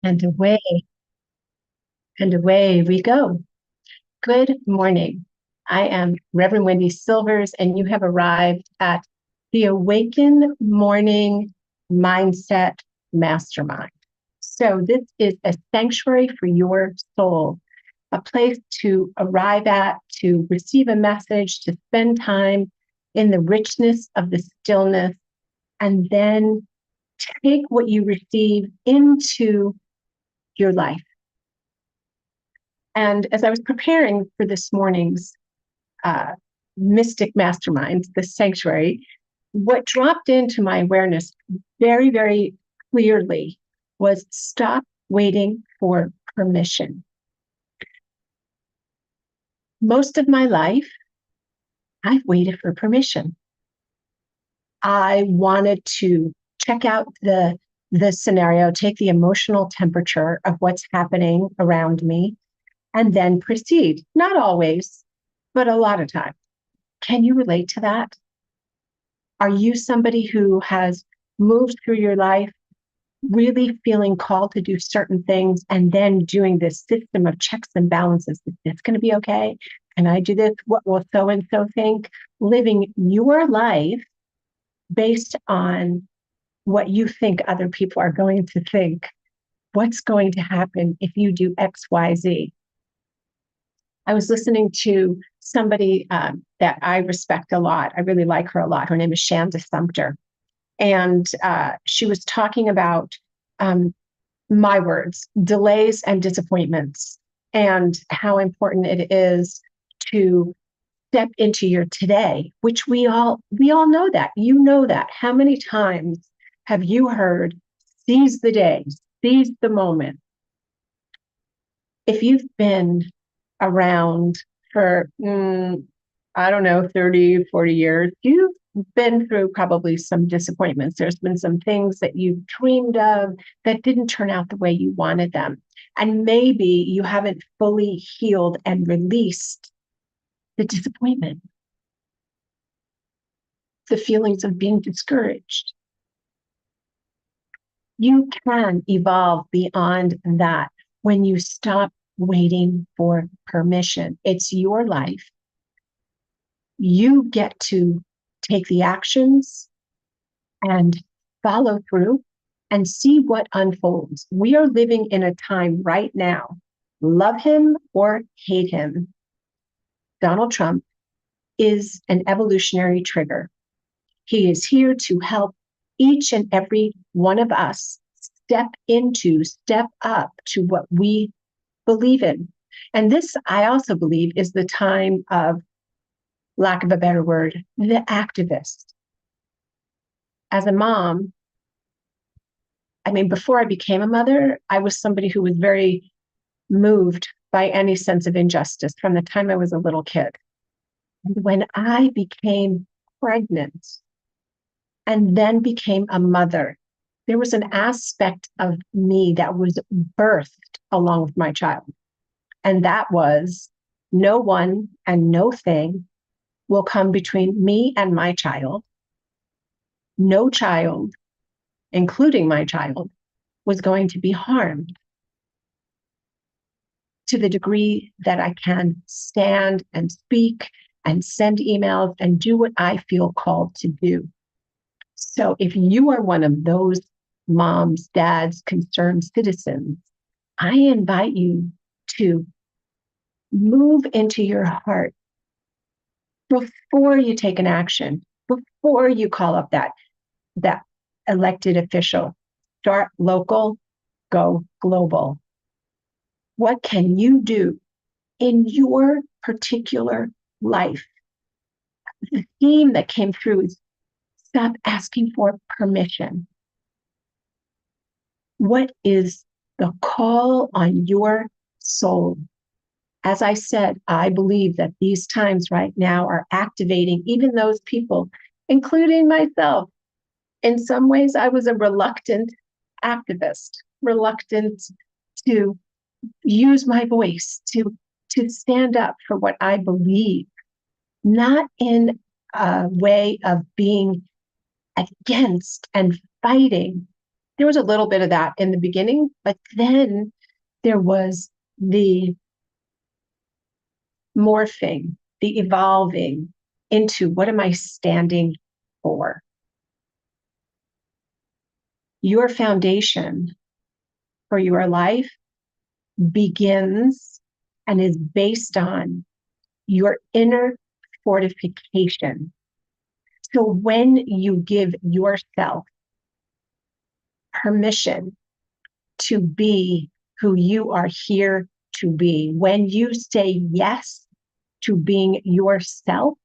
And away we go. Good morning. I am Rev Wendy Silvers, and you have arrived at the Awaken Morning Mindset Mastermind. So this is a sanctuary for your soul, a place to arrive at, to receive a message, to spend time in the richness of the stillness, and then take what you receive into your life. And as I was preparing for this morning's Mystic Masterminds, the sanctuary, what dropped into my awareness very, very clearly was stop waiting for permission. Most of my life, I've waited for permission. I wanted to check out the scenario, take the emotional temperature of what's happening around me, and then proceed. Not always, but a lot of times. Can you relate to that? Are you somebody who has moved through your life really feeling called to do certain things and then doing this system of checks and balances? Is this going to be okay? Can I do this? What will so-and-so think? Living your life based on what you think other people are going to think. What's going to happen if you do X, Y, Z? I was listening to somebody that I respect a lot. I really like her a lot. Her name is Shanda Sumpter. And she was talking about my words, delays and disappointments, and how important it is to step into your today, which we all know that. You know that. How many times have you heard, seize the day, seize the moment? If you've been around for, I don't know, 30, 40 years, you've been through probably some disappointments. There's been some things that you dreamed of that didn't turn out the way you wanted them. And maybe you haven't fully healed and released the disappointment, the feelings of being discouraged. You can evolve beyond that when you stop waiting for permission. It's your life. You get to take the actions and follow through and see what unfolds. We are living in a time right now, love him or hate him. Donald Trump is an evolutionary trigger. He is here to help each and every one of us step up to what we believe in. And this, I also believe, is the time of, lack of a better word, the activist. As a mom, before I became a mother, I was somebody who was very moved by any sense of injustice from the time I was a little kid. And when I became pregnant and then became a mother, there was an aspect of me that was birthed along with my child. And that was no one and no thing will come between me and my child. No child, including my child, was going to be harmed to the degree that I can stand and speak and send emails and do what I feel called to do. So if you are one of those moms, dads, concerned citizens, I invite you to move into your heart before you take an action, before you call up that elected official. Start local, go global. What can you do in your particular life? The theme that came through is stop asking for permission. What is the call on your soul? As I said, I believe that these times right now are activating even those people, including myself. In some ways, I was a reluctant activist, reluctant to use my voice, to stand up for what I believe, not in a way of being against and fighting, There was a little bit of that in the beginning, but then there was the morphing, the evolving into what am I standing for? Your foundation for your life begins and is based on your inner fortification. So when you give yourself permission to be who you are here to be, when you say yes to being yourself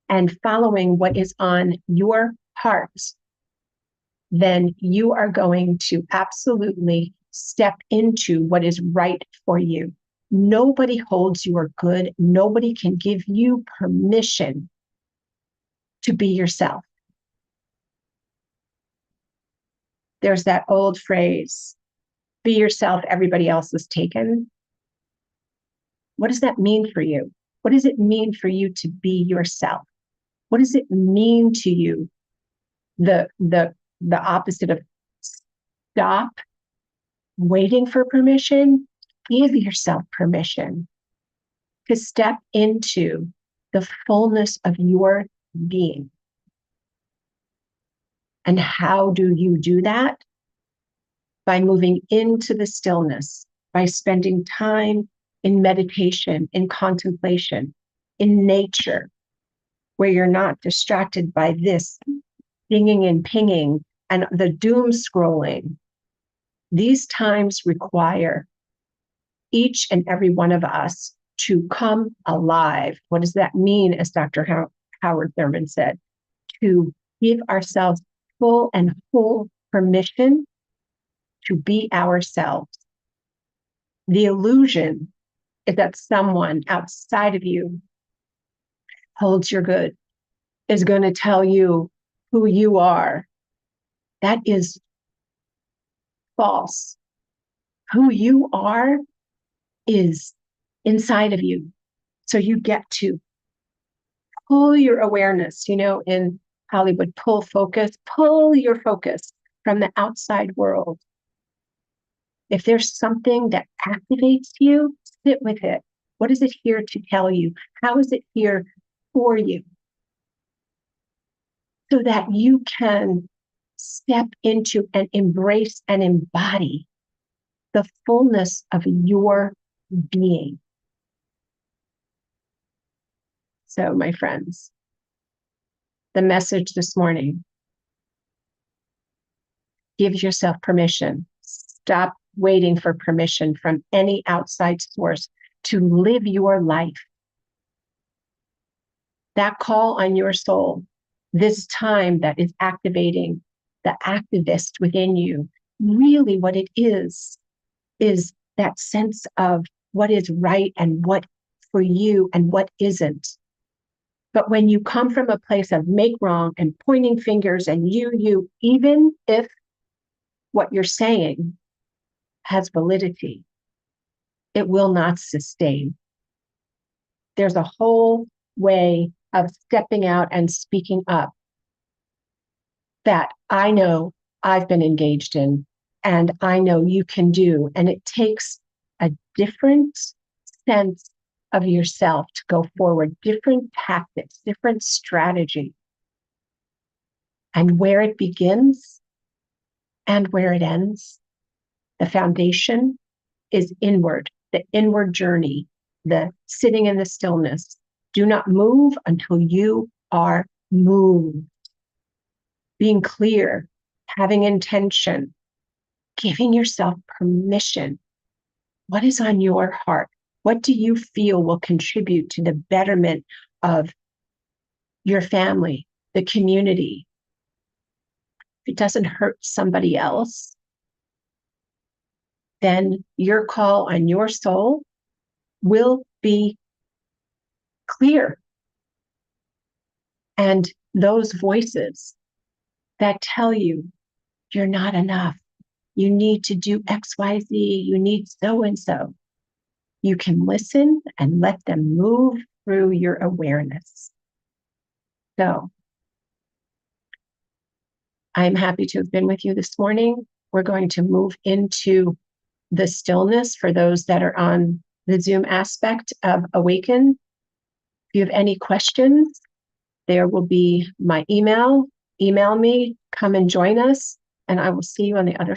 and following what is on your heart, then you are going to absolutely step into what is right for you. Nobody holds your good. Nobody can give you permission to be yourself. There's that old phrase, be yourself, everybody else is taken. What does that mean for you? What does it mean for you to be yourself? What does it mean to you? The opposite of stop waiting for permission, give yourself permission to step into the fullness of your being. And how do you do that? By moving into the stillness, by spending time in meditation, in contemplation, in nature, where you're not distracted by this dinging and pinging and the doom scrolling. These times require each and every one of us to come alive. What does that mean, as Dr. Howard Thurman said? To give ourselves full and whole permission to be ourselves. The illusion is that someone outside of you holds your good, is going to tell you who you are. That is false. Who you are is inside of you. So you get to pull your awareness, in Hollywood, pull your focus from the outside world. If there's something that activates you, sit with it. What is it here to tell you? How is it here for you? So that you can step into and embrace and embody the fullness of your being. So, my friends, the message this morning, give yourself permission. Stop waiting for permission from any outside source to live your life. That call on your soul, this time that is activating the activist within you, really what it is that sense of what is right and what for you and what isn't. But when you come from a place of make wrong and pointing fingers and you, even if what you're saying has validity, it will not sustain. There's a whole way of stepping out and speaking up that I know I've been engaged in and I know you can do. And it takes a different sense of yourself to go forward, different tactics, different strategy. And where it begins and where it ends, the foundation is inward, the inward journey, the sitting in the stillness. Do not move until you are moved. Being clear, having intention, giving yourself permission. What is on your heart? What do you feel will contribute to the betterment of your family, the community? If it doesn't hurt somebody else, then your call on your soul will be clear. And those voices that tell you you're not enough, you need to do X, Y, Z, you need so and so, you can listen and let them move through your awareness. So I'm happy to have been with you this morning. We're going to move into the stillness for those that are on the Zoom aspect of Awaken. If you have any questions, there will be my email. Email me, come and join us, and I will see you on the other